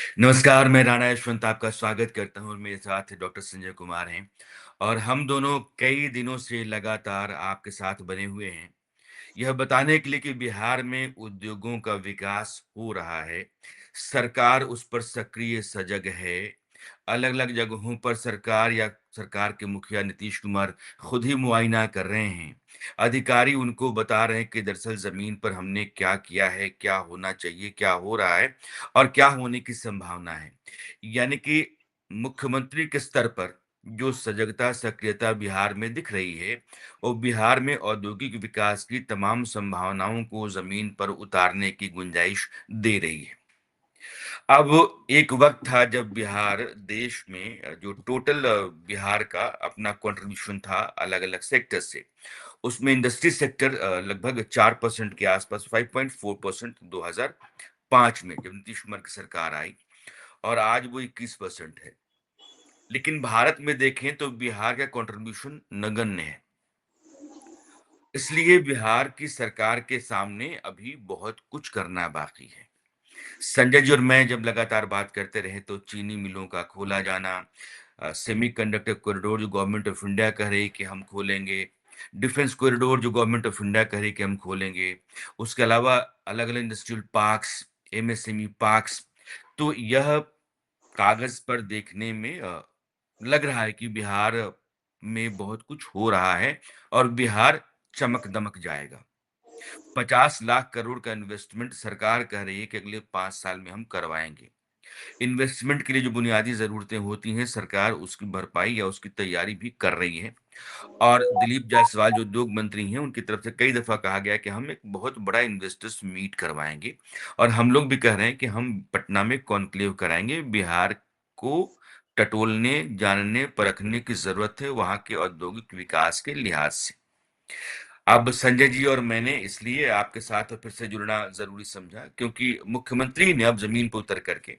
नमस्कार, मैं राणा यशवंत आपका स्वागत करता हूँ और मेरे साथ डॉक्टर संजय कुमार हैं और हम दोनों कई दिनों से लगातार आपके साथ बने हुए हैं। यह बताने के लिए कि बिहार में उद्योगों का विकास हो रहा है, सरकार उस पर सक्रिय सजग है। अलग-अलग जगहों पर सरकार या सरकार के मुखिया नीतीश कुमार खुद ही मुआयना कर रहे हैं। अधिकारी उनको बता रहे हैं कि दरअसल ज़मीन पर हमने क्या किया है, क्या होना चाहिए, क्या हो रहा है और क्या होने की संभावना है। यानी कि मुख्यमंत्री के स्तर पर जो सजगता, सक्रियता बिहार में दिख रही है, वो बिहार में औद्योगिक विकास की तमाम संभावनाओं को ज़मीन पर उतारने की गुंजाइश दे रही है। अब एक वक़्त था जब बिहार देश में जो टोटल बिहार का अपना कंट्रीब्यूशन था अलग-अलग सेक्टर से, उसमें इंडस्ट्री सेक्टर लगभग 4% के आसपास 5.4% 2005 में जब नीतीश कुमार की सरकार आई और आज वो 21% है। लेकिन भारत में देखें तो बिहार का कंट्रीब्यूशन नगण्य है। इसलिए बिहार की सरकार के सामने अभी बहुत कुछ करना बाकी है। संजय जी और मैं जब लगातार बात करते रहे तो चीनी मिलों का खोला जाना, सेमीकंडक्टर कॉरिडोर जो गवर्नमेंट ऑफ इंडिया कह रही है कि हम खोलेंगे, डिफेंस कॉरिडोर जो गवर्नमेंट ऑफ इंडिया कह रही है कि हम खोलेंगे, उसके अलावा अलग-अलग इंडस्ट्रियल पार्क्स, एमएसएमई पार्क्स, तो यह कागज़ पर देखने में लग रहा है कि बिहार में बहुत कुछ हो रहा है और बिहार चमक-दमक जाएगा। 50 लाख करोड़ का इन्वेस्टमेंट सरकार कह रही है कि अगले 5 साल में हम करवाएँगे। इन्वेस्टमेंट के लिए जो बुनियादी ज़रूरतें होती हैं, सरकार उसकी भरपाई या उसकी तैयारी भी कर रही है। और दिलीप जायसवाल जो उद्योग मंत्री हैं, उनकी तरफ से कई दफ़ा कहा गया है कि हम एक बहुत बड़ा इन्वेस्टर्स मीट करवाएँगे और हम लोग भी कह रहे हैं कि हम पटना में कॉन्क्लेव कराएँगे। बिहार को टटोलने, जानने, परखने की ज़रूरत है वहाँ के औद्योगिक विकास के लिहाज से। अब संजय जी और मैंने इसलिए आपके साथ फिर से जुड़ना ज़रूरी समझा क्योंकि मुख्यमंत्री ने अब ज़मीन पर उतर करके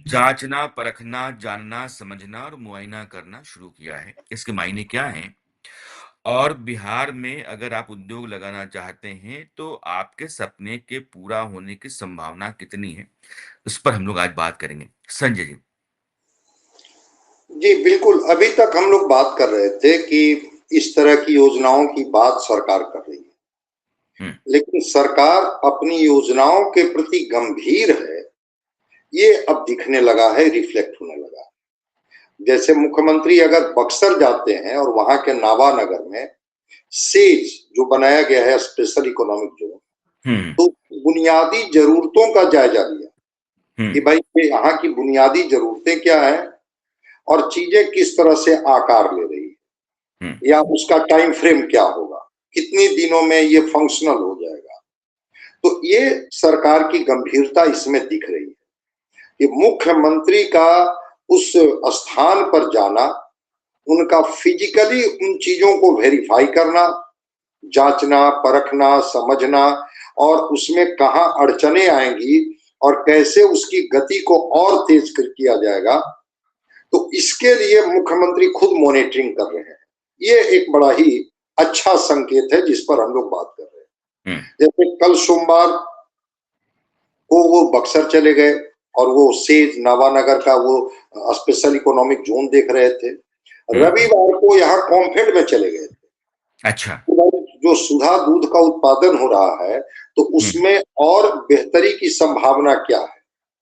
जाँचना, परखना, जानना, समझना और मुआयना करना शुरू किया है। इसके मायने क्या हैं? और बिहार में अगर आप उद्योग लगाना चाहते हैं, तो आपके सपने के पूरा होने की संभावना कितनी है? इस पर हम लोग आज बात करेंगे। संजय जी। जी, बिल्कुल। अभी तक हम लोग बात कर रहे थे कि इस तरह की योजनाओं की बात सरकार कर रही है। हुँ, लेकिन सरकार अपनी योजनाओं के प्रति गंभीर है, ये अब दिखने लगा है, रिफ्लेक्ट होने लगा है। जैसे मुख्यमंत्री अगर बक्सर जाते हैं और वहां के नावा नगर में सेज जो बनाया गया है स्पेशल इकोनॉमिक जोन, हुँ, तो बुनियादी जरूरतों का जायजा लिया हुँ, कि भाई ये यहाँ की बुनियादी जरूरतें क्या है और चीजें किस तरह से आकार ले रही है हुँ, या उसका टाइम फ्रेम क्या होगा, कितने दिनों में ये फंक्शनल हो जाएगा। तो ये सरकार की गंभीरता इसमें दिख रही है कि मुख्यमंत्री का उस स्थान पर जाना, उनका फिजिकली उन चीजों को वेरीफाई करना, जांचना, परखना, समझना और उसमें कहां अड़चने आएंगी और कैसे उसकी गति को और तेज किया जाएगा, तो इसके लिए मुख्यमंत्री खुद मॉनिटरिंग कर रहे हैं। ये एक बड़ा ही अच्छा संकेत है जिस पर हम लोग बात कर रहे हैं। हुँ, जैसे कल सोमवार को वो बक्सर चले गए और वो सेज नावानगर का वो स्पेशल इकोनॉमिक जोन देख रहे थे। हुँ, रविवार को यहाँ कॉम्फेड में चले गए थे। अच्छा। जो सुधा दूध का उत्पादन हो रहा है, तो हुँ, उसमें और बेहतरी की संभावना क्या है,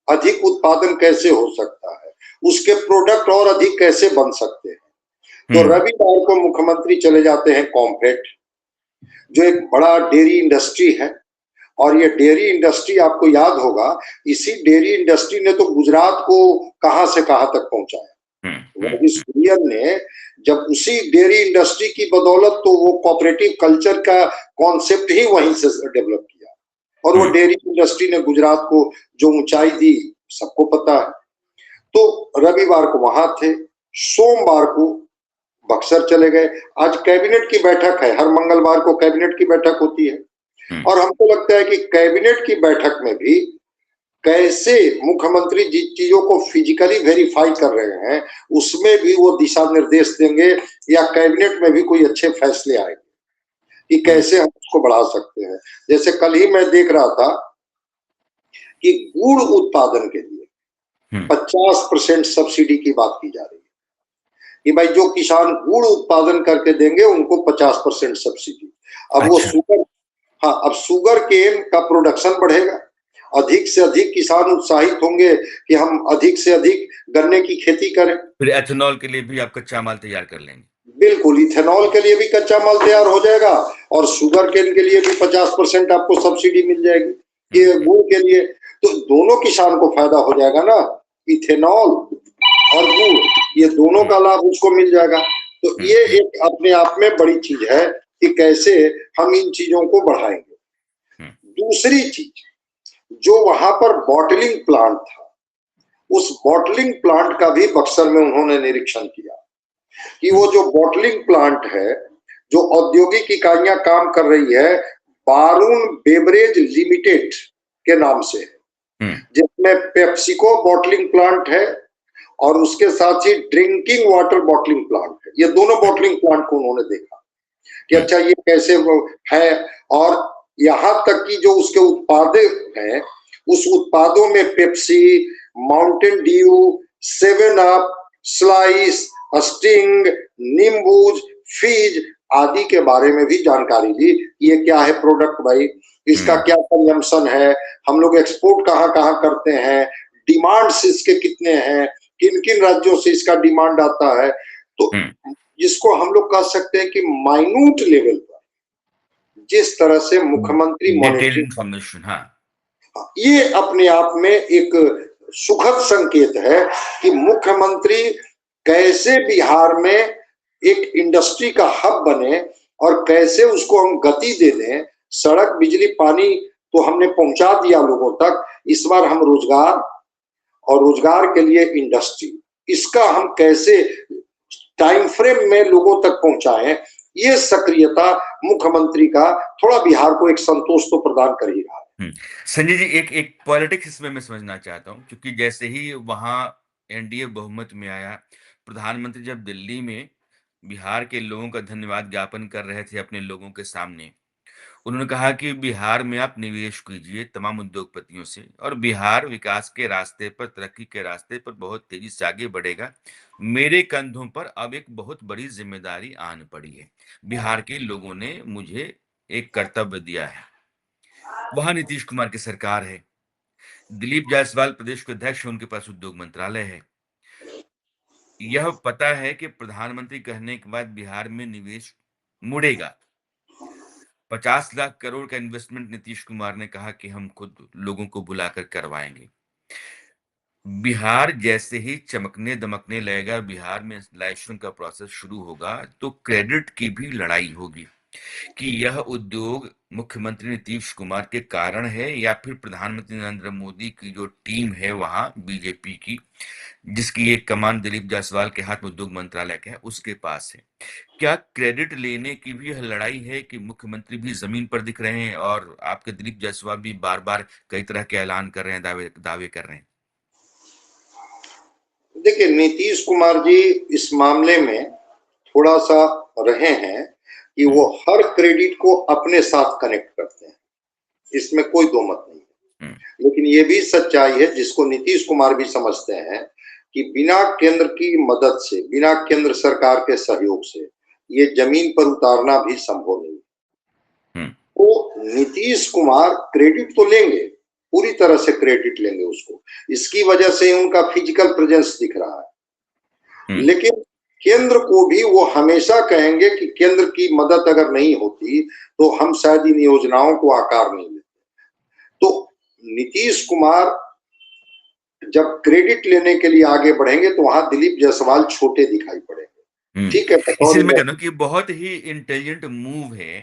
अधिक उत्पादन कैसे हो सकता है, उसके प्रोडक्ट और अधिक कैसे बन सकते हैं। तो हुँ, रविवार को मुख्यमंत्री चले जाते हैं कॉम्फेड, जो एक बड़ा डेयरी इंडस्ट्री है। और ये डेयरी इंडस्ट्री आपको याद होगा, इसी डेयरी इंडस्ट्री ने तो गुजरात को कहां से कहां तक पहुंचाया। हुँ, हुँ, वर्गीस कुरियन ने जब उसी डेयरी इंडस्ट्री की बदौलत तो वो कोऑपरेटिव कल्चर का कॉन्सेप्ट ही वहीं से डेवलप किया और वो हुँ, डेयरी इंडस्ट्री ने गुजरात को जो ऊंचाई दी सबको पता है। तो रविवार को वहां थे, सोमवार को बक्सर चले गए। आज कैबिनेट की बैठक है, हर मंगलवार को कैबिनेट की बैठक होती है हुँ, और हमको लगता है कि कैबिनेट की बैठक में भी कैसे मुख्यमंत्री जिन चीजों को फिजिकली वेरीफाई कर रहे हैं उसमें भी वो दिशा निर्देश देंगे या कैबिनेट में भी कोई अच्छे फैसले आएंगे कि हुँ, कैसे हम उसको बढ़ा सकते हैं। जैसे कल ही मैं देख रहा था कि गुड़ उत्पादन के लिए हम्म। 50% सब्सिडी की बात की जा रही है कि भाई जो किसान गुड़ उत्पादन करके देंगे उनको 50% सब्सिडी। अब वो अच्छा। शुगर, हाँ, अब शुगर केन का प्रोडक्शन बढ़ेगा, अधिक से अधिक किसान उत्साहित होंगे कि हम अधिक से अधिक गन्ने की खेती करें। फिर एथेनॉल के लिए भी आप कच्चा माल तैयार कर लेंगे। बिल्कुल, इथेनॉल के लिए भी कच्चा माल तैयार हो जाएगा और शुगर केन के लिए भी 50% आपको सब्सिडी मिल जाएगी, ये हम्म। गुड़ के लिए। तो दोनों किसान को फायदा हो जाएगा ना, इथेनॉल और गुड़, ये दोनों हम्म। का लाभ उसको मिल जाएगा। तो हम्म। ये एक अपने आप में बड़ी चीज है कि कैसे हम इन चीजों को बढ़ाएंगे। हम्म। दूसरी चीज, जो वहां पर बॉटलिंग प्लांट था, उस बॉटलिंग प्लांट का भी बक्सर में उन्होंने निरीक्षण किया कि वो जो बॉटलिंग प्लांट है, जो औद्योगिक इकाइयां काम कर रही है, बारून बेवरेज लिमिटेड के नाम से है, हम्म। जिसमें पेप्सिको बॉटलिंग प्लांट है और उसके साथ ही ड्रिंकिंग वाटर बॉटलिंग प्लांट है। ये दोनों बॉटलिंग प्लांट को उन्होंने देखा कि हम्म। अच्छा ये कैसे है, और यहां तक कि जो उसके उत्पाद हैं, उस उत्पादों में Pepsi, Mountain Dew, seven up, slice, sting, नींबूज, fees आदि के बारे में भी जानकारी ली। ये क्या है प्रोडक्ट भाई, इसका हम्म। क्या कंजम्पशन है, हम लोग एक्सपोर्ट कहाँ कहाँ करते हैं, डिमांड्स इसके कितने हैं, किन किन राज्यों से इसका डिमांड आता है। तो हम्म। जिसको हम लोग कह सकते हैं कि माइन्यूट लेवल पर जिस तरह से मुख्यमंत्री डिटेल मॉनिटरिंग, इंफॉर्मेशन, हाँ। ये अपने आप में एक सुखद संकेत है कि मुख्यमंत्री कैसे बिहार में एक इंडस्ट्री का हब बने और कैसे उसको हम गति दे दें। सड़क, बिजली, पानी तो हमने पहुंचा दिया लोगों तक, इस बार हम रोजगार और रोजगार के लिए इंडस्ट्री, इसका हम कैसे टाइम फ्रेम में लोगों तक पहुंचाएं। ये सक्रियता मुख्यमंत्री का थोड़ा बिहार को एक संतोष तो प्रदान कर ही रहा है। हम्म। संजय जी, एक एक पॉलिटिक्स इसमें मैं समझना चाहता हूँ, क्योंकि जैसे ही वहां एनडीए बहुमत में आया, प्रधानमंत्री जब दिल्ली में बिहार के लोगों का धन्यवाद ज्ञापन कर रहे थे अपने लोगों के सामने, उन्होंने कहा कि बिहार में आप निवेश कीजिए तमाम उद्योगपतियों से, और बिहार विकास के रास्ते पर, तरक्की के रास्ते पर बहुत तेजी से आगे बढ़ेगा। मेरे कंधों पर अब एक बहुत बड़ी जिम्मेदारी आन पड़ी है। बिहार के लोगों ने मुझे एक कर्तव्य दिया है। वहां नीतीश कुमार की सरकार है, दिलीप जायसवाल प्रदेश के अध्यक्ष हैं, उनके पास उद्योग मंत्रालय है। यह पता है कि प्रधानमंत्री कहने के बाद बिहार में निवेश मुड़ेगा। 50 लाख करोड़ का इन्वेस्टमेंट नीतीश कुमार ने कहा कि हम खुद लोगों को बुलाकर करवाएंगे। बिहार जैसे ही चमकने दमकने लगेगा, बिहार में इंस्टॉलेशन का प्रोसेस शुरू होगा, तो क्रेडिट की भी लड़ाई होगी कि यह उद्योग मुख्यमंत्री नीतीश कुमार के कारण है या फिर प्रधानमंत्री नरेंद्र मोदी की जो टीम है वहां बीजेपी की, जिसकी एक कमान दिलीप जायसवाल के हाथ में उद्योग मंत्रालय का है, उसके पास है। क्या क्रेडिट लेने की भी यह लड़ाई है कि मुख्यमंत्री भी जमीन पर दिख रहे हैं और आपके दिलीप जायसवाल भी बार बार कई तरह के ऐलान कर रहे हैं, दावे दावे कर रहे हैं? देखिए, नीतीश कुमार जी इस मामले में थोड़ा सा रहे हैं कि वो हम्म। हर क्रेडिट को अपने साथ कनेक्ट करते हैं, इसमें कोई दो मत नहीं हम्म। है। लेकिन ये भी सच्चाई है जिसको नीतीश कुमार भी समझते हैं कि बिना केंद्र की मदद से, बिना केंद्र सरकार के सहयोग से ये जमीन पर उतारना भी संभव नहीं। हम्म। तो नीतीश कुमार क्रेडिट तो लेंगे, पूरी तरह से क्रेडिट लेंगे उसको, इसकी वजह से उनका फिजिकल प्रेजेंस दिख रहा है। हम्म। लेकिन केंद्र को भी वो हमेशा कहेंगे कि केंद्र की मदद अगर नहीं होती तो हम शायद इन योजनाओं को आकार नहीं देते। तो नीतीश कुमार जब क्रेडिट लेने के लिए आगे बढ़ेंगे तो वहां दिलीप जायसवाल छोटे दिखाई पड़ेंगे। ठीक है, इसलिए बतौर मैं कह रहा हूँ कि बहुत ही इंटेलिजेंट मूव है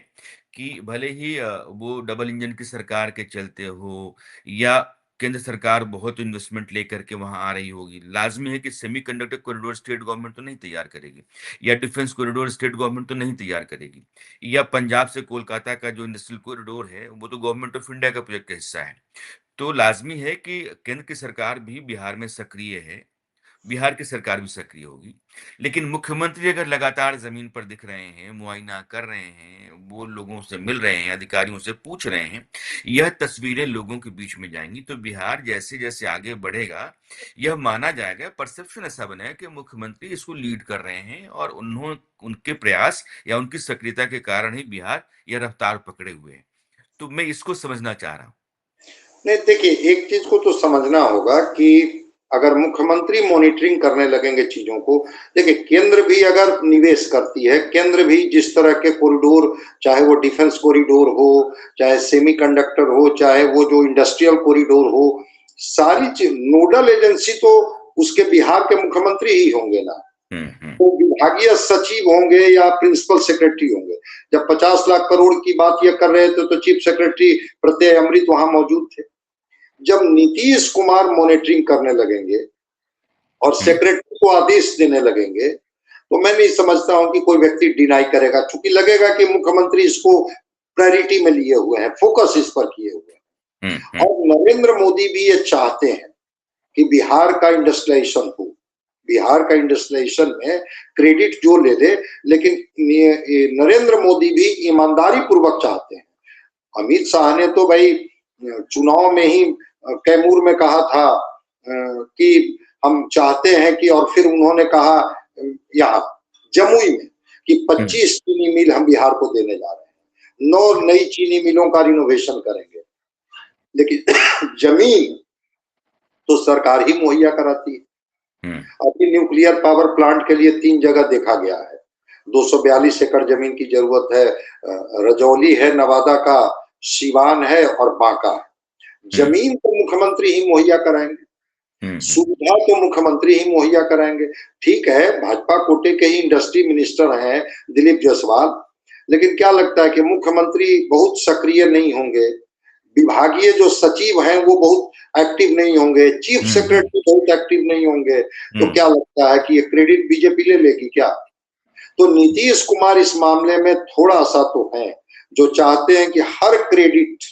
कि भले ही वो डबल इंजन की सरकार के चलते हो या केंद्र सरकार बहुत इन्वेस्टमेंट लेकर के वहां आ रही होगी, लाजमी है कि सेमीकंडक्टर कॉरिडोर स्टेट गवर्नमेंट तो नहीं तैयार करेगी, या डिफेंस कॉरिडोर स्टेट गवर्नमेंट तो नहीं तैयार करेगी, या पंजाब से कोलकाता का जो इंडस्ट्रियल कॉरिडोर है वो तो गवर्नमेंट ऑफ इंडिया का प्रोजेक्ट का हिस्सा है। तो लाजमी है कि केंद्र की सरकार भी बिहार में सक्रिय है, बिहार की सरकार भी सक्रिय होगी। लेकिन मुख्यमंत्री अगर लगातार ज़मीन पर दिख रहे हैं, मुआयना कर रहे हैं, वो लोगों से मिल रहे हैं, अधिकारियों से पूछ रहे हैं, यह तस्वीरें लोगों के बीच में जाएँगी, तो बिहार जैसे-जैसे आगे बढ़ेगा, यह माना जाएगा, परसेप्शन ऐसा बनेगा कि मुख्यमंत्री इसको लीड कर रहे हैं और उनके प्रयास या उनकी सक्रियता के कारण ही बिहार यह रफ्तार पकड़े हुए है। तो मैं इसको समझना चाह रहा हूँ। नहीं, देखिए, एक चीज को तो समझना होगा कि अगर मुख्यमंत्री मॉनिटरिंग करने लगेंगे चीजों को, देखिए केंद्र भी अगर निवेश करती है, केंद्र भी जिस तरह के कॉरिडोर, चाहे वो डिफेंस कॉरिडोर हो, चाहे सेमीकंडक्टर हो, चाहे वो जो इंडस्ट्रियल कॉरिडोर हो, सारी चीज नोडल एजेंसी तो उसके बिहार के मुख्यमंत्री ही होंगे ना। तो विभागीय सचिव होंगे या प्रिंसिपल सेक्रेटरी होंगे। जब 50 लाख करोड़ की बात ये कर रहे थे तो चीफ सेक्रेटरी प्रत्यय अमृत वहां मौजूद थे। जब नीतीश कुमार मॉनिटरिंग करने लगेंगे और सेक्रेटरी को आदेश देने लगेंगे, तो मैं नहीं समझता हूं कि कोई व्यक्ति डिनाई करेगा, क्योंकि लगेगा कि मुख्यमंत्री इसको प्रायोरिटी में लिए हुए हैं, फोकस इस पर किए हुए हैं। और नरेंद्र मोदी भी ये चाहते हैं कि बिहार का इंडस्ट्रियलाइजेशन हो। बिहार का इंडस्ट्रियलाइजेशन में क्रेडिट जो ले ले, लेकिन नरेंद्र मोदी भी ईमानदारी पूर्वक चाहते हैं। अमित शाह ने तो भाई चुनाव में ही कैमूर में कहा था कि हम चाहते हैं कि, और फिर उन्होंने कहा यहाँ जमुई में कि 25 चीनी मिल हम बिहार को देने जा रहे हैं, 9 नई चीनी मिलों का रिनोवेशन करेंगे। लेकिन जमीन तो सरकार ही मुहैया कराती है। अभी न्यूक्लियर पावर प्लांट के लिए 3 जगह देखा गया है। 242 एकड़ जमीन की जरूरत है, रजौली है नवादा का, सिवान है और बांका है। जमीन तो मुख्यमंत्री ही मुहैया कराएंगे, सुविधा तो मुख्यमंत्री ही मुहैया कराएंगे। ठीक है, भाजपा कोटे के ही इंडस्ट्री मिनिस्टर हैं दिलीप जायसवाल, लेकिन क्या लगता है कि मुख्यमंत्री बहुत सक्रिय नहीं होंगे, विभागीय जो सचिव हैं वो बहुत एक्टिव नहीं होंगे, चीफ सेक्रेटरी बहुत एक्टिव नहीं होंगे, तो क्या लगता है कि ये क्रेडिट बीजेपी ले लेगी क्या? तो नीतीश कुमार इस मामले में थोड़ा सा तो है, जो चाहते हैं कि हर क्रेडिट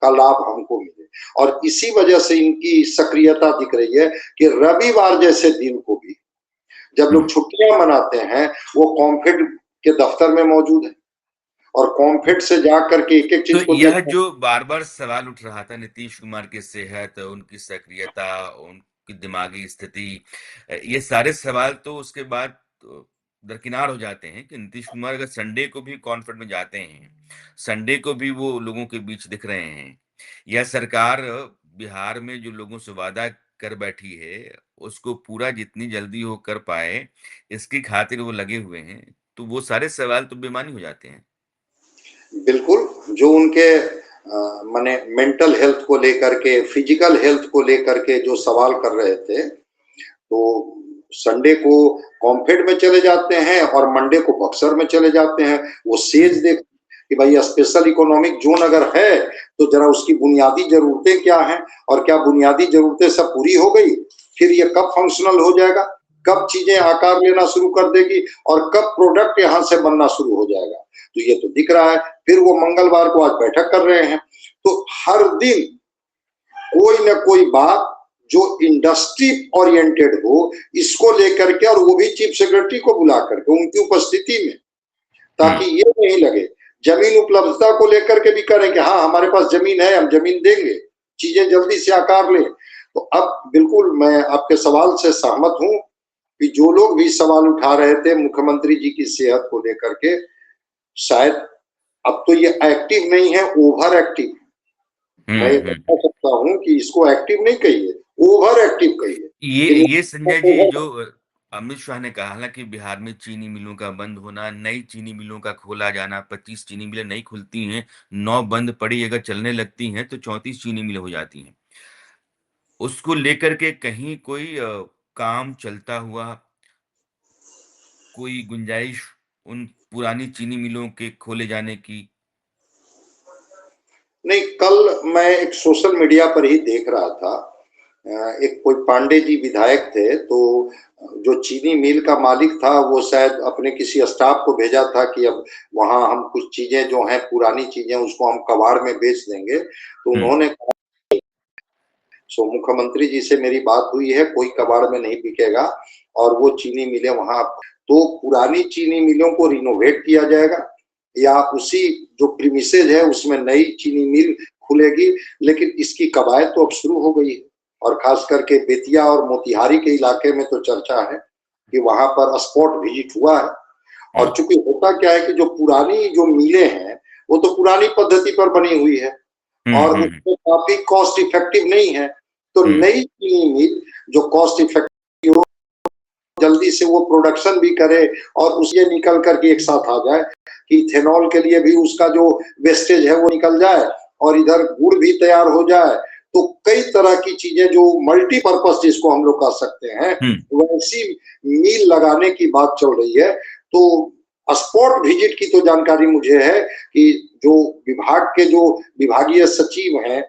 का लाभ हमको मिले, और इसी वजह से इनकी सक्रियता दिख रही है कि रविवार जैसे दिन को भी जब लोग छुट्टियां मनाते हैं, वो कॉम्फेड के दफ्तर में मौजूद है और कॉम्फेड से जाकर के एक एक तो चीज को यह देखते हैं। जो बार-बार सवाल उठ रहा था नीतीश कुमार की सेहत, उनकी सक्रियता, उनकी दिमागी स्थिति, ये सारे सवाल तो उसके बाद दरकिनार हो जाते हैं कि नीतीश कुमार अगर संडे को भी कॉन्फ्रेंस में जाते हैं, संडे को भी वो लोगों के बीच दिख रहे हैं, या सरकार बिहार में जो लोगों से वादा कर बैठी है, उसको पूरा जितनी जल्दी हो कर पाए, इसकी खातिर वो लगे हुए हैं, तो वो सारे सवाल तो बेमानी हो जाते हैं। बिल्कुल, जो उनके माने मेंटल हेल्थ को लेकर के, फिजिकल हेल्थ को लेकर के जो सवाल कर रहे थे, तो संडे को कॉम्फेड में चले जाते हैं और मंडे को बक्सर में चले जाते हैं। वो सेज देख कि भाई स्पेशल इकोनॉमिक जोन अगर है तो जरा उसकी बुनियादी जरूरतें क्या हैं, और क्या बुनियादी जरूरतें सब पूरी हो गई, फिर ये कब फंक्शनल हो जाएगा, कब चीजें आकार लेना शुरू कर देगी, और कब प्रोडक्ट यहाँ से बनना शुरू हो जाएगा। तो ये तो दिख रहा है। फिर वो मंगलवार को आज बैठक कर रहे हैं, तो हर दिन कोई ना कोई बात जो इंडस्ट्री ओरिएंटेड हो, इसको लेकर के, और वो भी चीफ सेक्रेटरी को बुला करके उनकी उपस्थिति में, ताकि ये नहीं लगे। जमीन उपलब्धता को लेकर के भी करें कि हाँ हमारे पास जमीन है, हम जमीन देंगे, चीजें जल्दी से आकार लें। तो अब बिल्कुल मैं आपके सवाल से सहमत हूं कि जो लोग भी सवाल उठा रहे थे मुख्यमंत्री जी की सेहत को लेकर के, शायद अब तो ये एक्टिव नहीं है, ओवर एक्टिव। मैं बता सकता हूं कि इसको एक्टिव नहीं कहिए, ओवर एक्टिव कहिए। ये संजय जी, जो अमित शाह ने कहा ना कि बिहार में चीनी मिलों का बंद होना, नई चीनी मिलों का खोला जाना, 25 चीनी मिलें नहीं खुलती हैं, 9 बंद पड़ी अगर चलने लगती हैं तो 34 चीनी मिलें हो जाती हैं। उसको लेकर के कहीं कोई काम चलता हुआ, कोई गुंजाइश उन पुरानी चीनी मिलों के खोले जाने की? नहीं, कल मैं एक सोशल मीडिया पर ही देख रहा था, एक कोई पांडे जी विधायक थे, तो जो चीनी मिल का मालिक था वो शायद अपने किसी स्टाफ को भेजा था कि अब वहां हम कुछ चीजें जो हैं पुरानी चीजें उसको हम कबाड़ में बेच देंगे। तो उन्होंने सो मुख्यमंत्री जी से मेरी बात हुई है, कोई कबाड़ में नहीं बिकेगा और वो चीनी मिलें वहां, तो पुरानी चीनी मिलों को रिनोवेट किया जाएगा या उसी जो प्रीमिसेज है उसमें नई चीनी मिल खुलेगी। लेकिन इसकी कवायद तो अब शुरू हो गई है और खास करके बेतिया और मोतिहारी के इलाके में तो चर्चा है कि वहां पर स्पॉट विजिट हुआ है। हुँ, और चूंकि होता क्या है कि जो पुरानी जो मिलें हैं वो तो पुरानी पद्धति पर बनी हुई है हुँ, और हुँ, हुँ, उसमें काफी कॉस्ट इफेक्टिव नहीं है। तो हुँ, नई चीनी मिल जो कॉस्ट इफेक्टिव हो, जल्दी से वो प्रोडक्शन भी करे और उसे निकल करके एक साथ आ जाए कि इथेनॉल के लिए भी उसका जो वेस्टेज है वो निकल जाए और इधर गुड़ भी तैयार हो जाए। तो कई तरह की चीजें जो मल्टीपर्पज जिसको हम लोग कह सकते हैं, हुँ, वैसी मिल लगाने की बात चल रही है। तो स्पॉट विजिट की तो जानकारी मुझे है कि जो विभाग के जो विभागीय सचिव हैं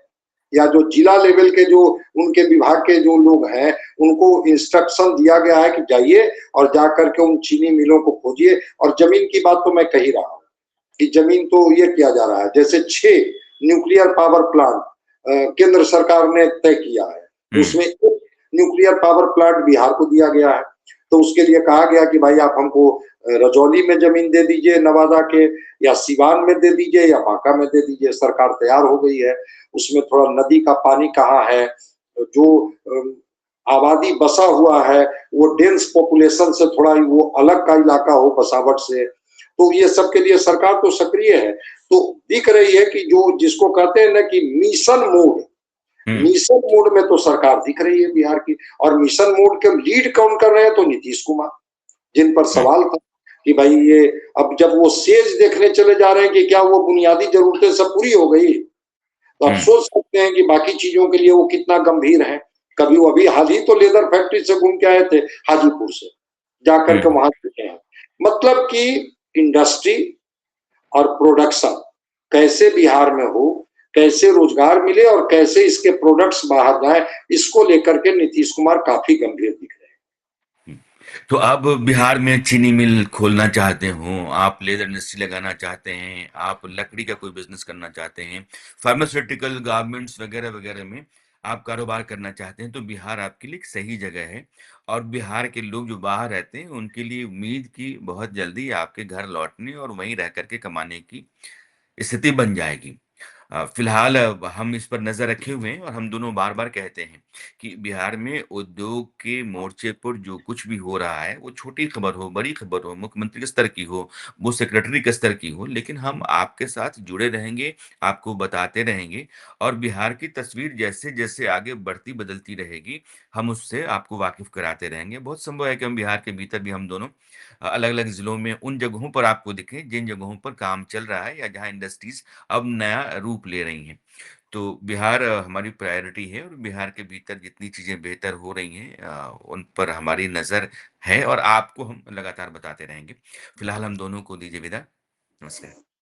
या जो जिला लेवल के जो उनके विभाग के जो लोग हैं, उनको इंस्ट्रक्शन दिया गया है कि जाइए और जाकर के उन चीनी मिलों को खोजिए। और जमीन की बात तो मैं कह ही रहा हूँ कि जमीन तो ये किया जा रहा है, जैसे 6 न्यूक्लियर पावर प्लांट केंद्र सरकार ने तय किया है, हुँ, उसमें एक न्यूक्लियर पावर प्लांट बिहार को दिया गया है। तो उसके लिए कहा गया कि भाई आप हमको रजौली में जमीन दे दीजिए नवादा के, या सिवान में दे दीजिए या बांका में दे दीजिए। सरकार तैयार हो गई है। उसमें थोड़ा नदी का पानी कहाँ है, जो आबादी बसा हुआ है वो डेंस पॉपुलेशन से थोड़ा वो अलग का इलाका हो बसावट से, तो ये सब के लिए सरकार तो सक्रिय है। तो दिख रही है कि जो जिसको कहते हैं ना कि मिशन मोड, हुँ, मिशन मोड में तो सरकार दिख रही है बिहार की। और मिशन मोड के लीड कौन कर रहे हैं? तो नीतीश कुमार, जिन पर हुँ, सवाल था कि भाई ये अब जब वो सेज देखने चले जा रहे हैं कि क्या वो बुनियादी जरूरतें सब पूरी हो गई, तो आप हुँ, सोच सकते हैं कि बाकी चीजों के लिए वो कितना गंभीर है। कभी वो अभी हाल ही तो लेदर फैक्ट्री से घूम के आए थे हाजीपुर से, जाकर के हुँ। वहां देखे हैं। मतलब कि इंडस्ट्री और प्रोडक्शन कैसे बिहार में हो, कैसे रोजगार मिले और कैसे इसके प्रोडक्ट्स बाहर जाए, इसको लेकर के नीतीश कुमार काफी गंभीर दिख रहे हैं। हुँ। तो आप बिहार में चीनी मिल खोलना चाहते हो, आप लेदर इंडस्ट्री लगाना चाहते हैं, आप लकड़ी का कोई बिज़नेस करना चाहते हैं, फार्मास्यूटिकल, गारमेंट्स वगैरह-वगैरह में आप कारोबार करना चाहते हैं, तो बिहार आपके लिए एक सही जगह है। और बिहार के लोग जो बाहर रहते हैं, उनके लिए उम्मीद की बहुत जल्दी आपके घर लौटने और वहीं रह कर के कमाने की स्थिति बन जाएगी। फिलहाल हम इस पर नज़र रखे हुए हैं और हम दोनों बार-बार कहते हैं कि बिहार में उद्योग के मोर्चे पर जो कुछ भी हो रहा है, वो छोटी खबर हो, बड़ी खबर हो, मुख्यमंत्री के स्तर की हो, वो सेक्रेटरी के स्तर की हो, लेकिन हम आपके साथ जुड़े रहेंगे, आपको बताते रहेंगे और बिहार की तस्वीर जैसे-जैसे आगे बढ़ती बदलती रहेगी, हम उससे आपको वाकिफ़ कराते रहेंगे। बहुत संभव है कि हम बिहार के भीतर भी हम दोनों अलग-अलग ज़िलों में उन जगहों पर आपको दिखें, जिन जगहों पर काम चल रहा है या जहाँ इंडस्ट्रीज़ अब नया रूप ले रही हैं। तो बिहार हमारी प्रायोरिटी है और बिहार के भीतर जितनी चीज़ें बेहतर हो रही हैं उन पर हमारी नज़र है और आपको हम लगातार बताते रहेंगे। फिलहाल हम दोनों को दीजिए विदा। नमस्कार।